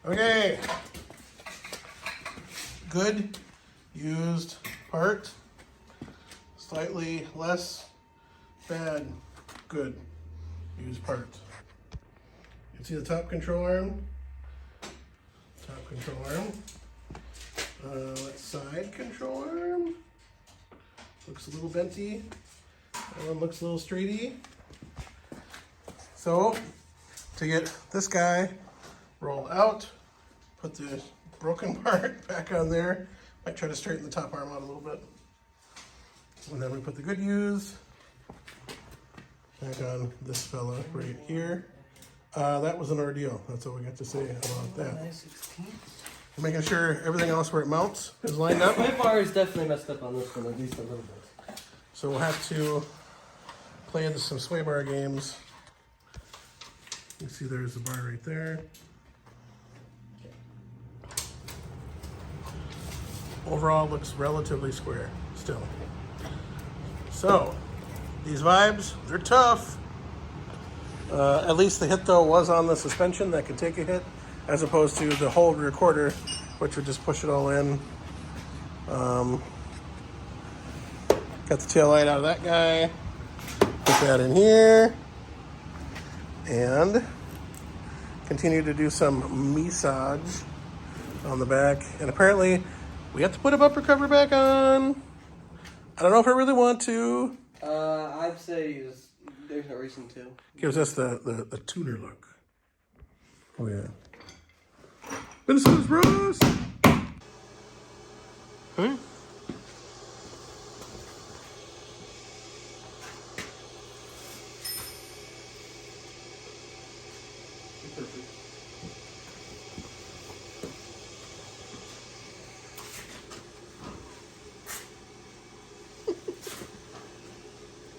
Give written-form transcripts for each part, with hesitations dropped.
Okay. Good used part. Slightly less bad good used part. You can see the top control arm. Top control arm. That side control arm. Looks a little benty. That one looks a little straighty. So, to get this guy rolled out, put the broken part back on there. Might try to straighten the top arm out a little bit. And then we put the good use back on this fella right here. That was an ordeal. That's all we got to say about that. Making sure everything else where it mounts is lined up. My bar is definitely messed up on this one, at least a little bit. So we'll have to play some sway bar games. You see there's the bar right there. Overall looks relatively square still. So these vibes, they're tough. At least the hit though was on the suspension that could take a hit, as opposed to the whole recorder, which would just push it all in. Got the tail light out of that guy. Put that in here. And continue to do some massage on the back. And apparently we have to put a bumper cover back on. I don't know if I really want to. I'd say there's no reason to. Gives us the tuner look. Oh yeah. Minnesota's Bros. Huh?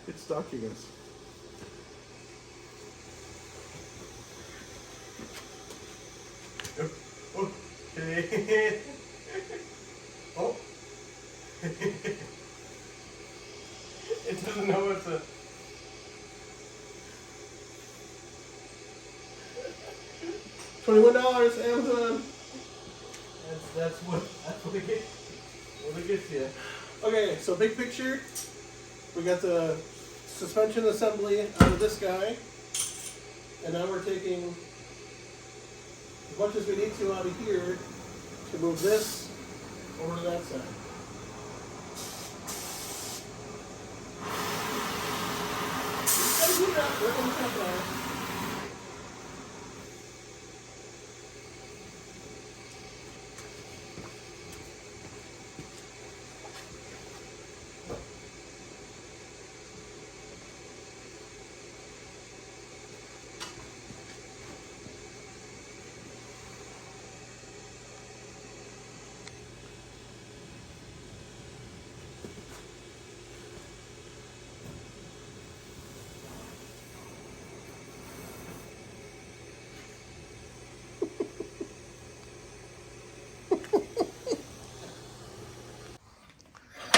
It's stalking us. Okay. Oh. It doesn't know what to. $21 Amazon. That's what it gets you. Okay, so big picture. We got the suspension assembly out of this guy. And now we're taking as much as we need to out of here to move this over to that side.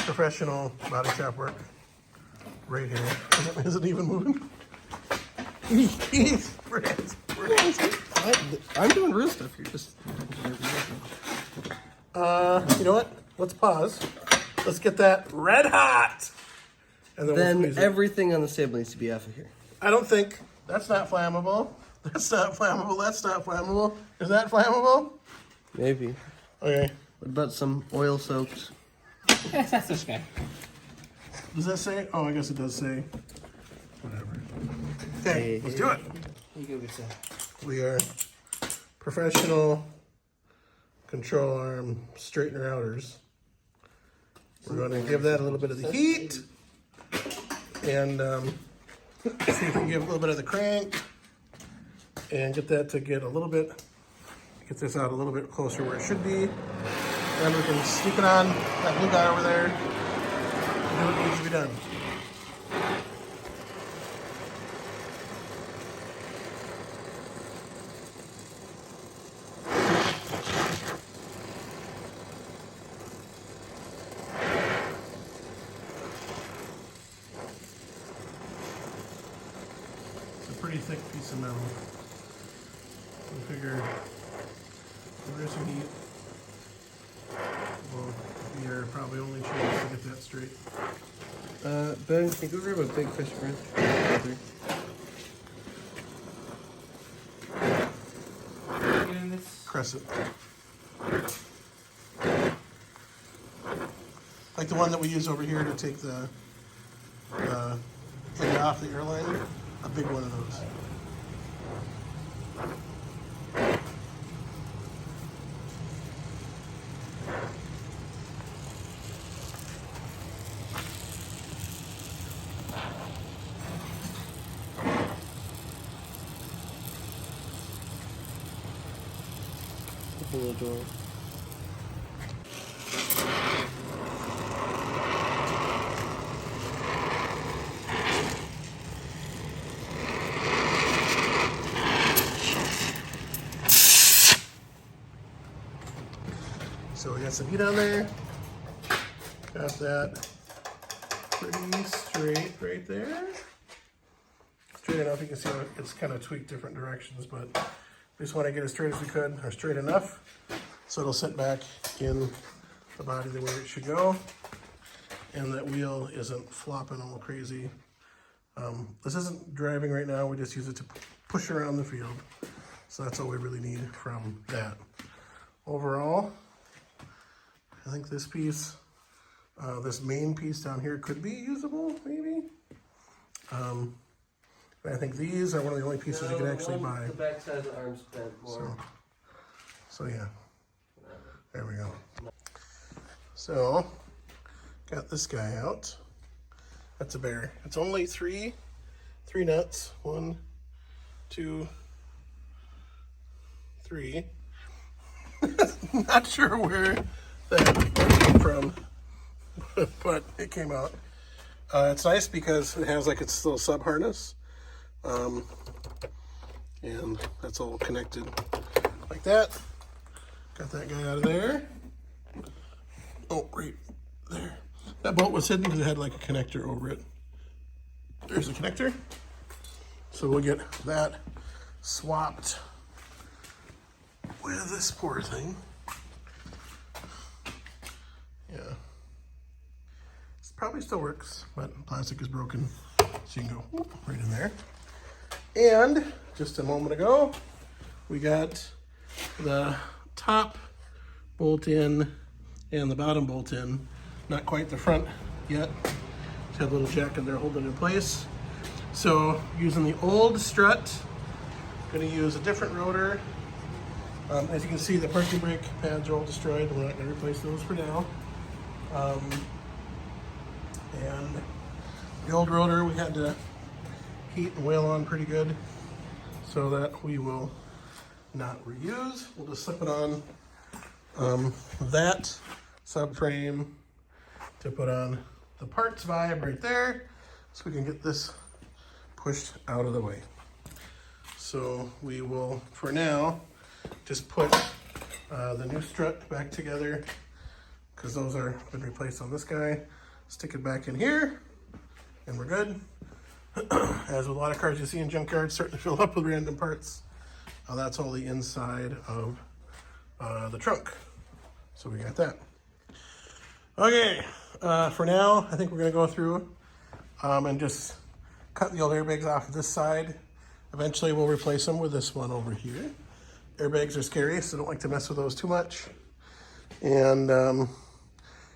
Professional body shop work right here. Is it even moving? I'm doing real stuff here. Just you know what? Let's pause. Let's get that red hot. And then we'll everything on the table needs to be off of here. I don't think. That's not flammable. That's not flammable. That's not flammable. Is that flammable? Maybe. Okay. What about some oil soaked? Yes, that's this guy. Does that say? Oh, I guess it does say. Whatever. Okay, let's do it. You go get some. We are professional control arm straightener outers. We're going to give that a little bit of the heat and see if we can give a little bit of the crank and get that to get a little bit, get this out a little bit closer where it should be. Then we can sneak it on that blue guy over there and do what needs to be done. It's a pretty thick piece of metal. We figure There's some heat. Will be our probably only chance to get that straight. Ben, can you go grab a big fish wrench? Get in this. Crescent. Like the one that we use over here to take the thing off the airliner. A big one of those. Open the door. So we got some heat on there. Got that pretty straight right there. Straight enough, you can see it's kind of tweaked different directions, but we just want to get as straight as we could, or straight enough, so it'll sit back in the body the way it should go, and that wheel isn't flopping all crazy. This isn't driving right now, we just use it to push around the field. So that's all we really need from that. Overall, I think this piece, this main piece down here could be usable, maybe. But I think these are one of the only pieces you can actually buy. The back side of the arm's bent more. So yeah, there we go. So, got this guy out. That's a bear. It's only three nuts. 1, 2, 3. Not sure where that came from, but it came out. It's nice because it has like its little sub harness, and that's all connected like that. Got that guy out of there. Oh, right there. That bolt was hidden because it had like a connector over it. There's the connector. So we'll get that swapped with this poor thing. Yeah. This probably still works, but plastic is broken. So you can go whoop, right in there. And just a moment ago, we got the top bolt in and the bottom bolt in. Not quite the front yet. Just had a little jack in there holding it in place. So using the old strut, gonna use a different rotor. As you can see, the parking brake pads are all destroyed. We're not gonna replace those for now. And the old rotor we had to heat and wheel on pretty good, so that we will not reuse. We'll just slip it on that subframe to put on the parts vibe right there, so we can get this pushed out of the way. So we will, for now, just put the new strut back together, because those are been replaced on this guy. Stick it back in here, and we're good. As with a lot of cars you see in junkyards, starting to fill up with random parts. That's all the inside of the trunk. So we got that. Okay, for now, I think we're gonna go through and just cut the old airbags off of this side. Eventually we'll replace them with this one over here. Airbags are scary, so don't like to mess with those too much. And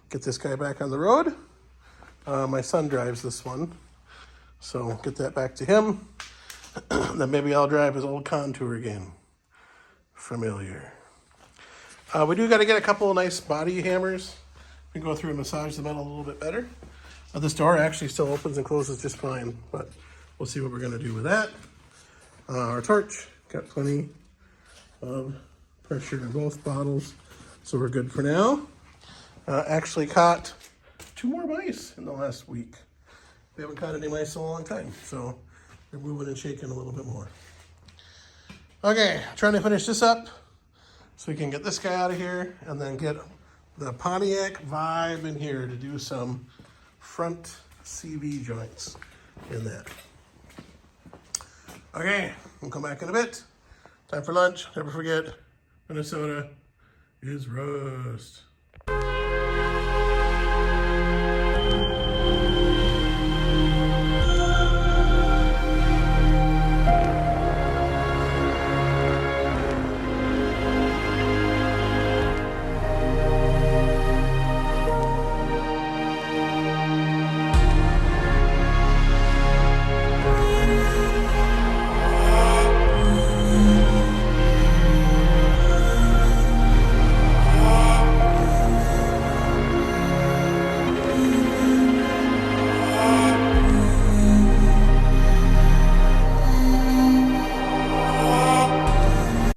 get this guy back on the road. My son drives this one, so get that back to him. Then maybe I'll drive his old Contour again. Familiar. We do got to get a couple of nice body hammers. We can go through and massage the metal a little bit better. This door actually still opens and closes just fine, but we'll see what we're going to do with that. Our torch, got plenty of pressure in both bottles, so we're good for now. Actually caught 2 more mice in the last week. We haven't caught any mice in a long time, so they're moving and shaking a little bit more. Okay, trying to finish this up so we can get this guy out of here and then get the Pontiac vibe in here to do some front CV joints in that. Okay, we'll come back in a bit. Time for lunch. Never forget, Minnesota, is rust.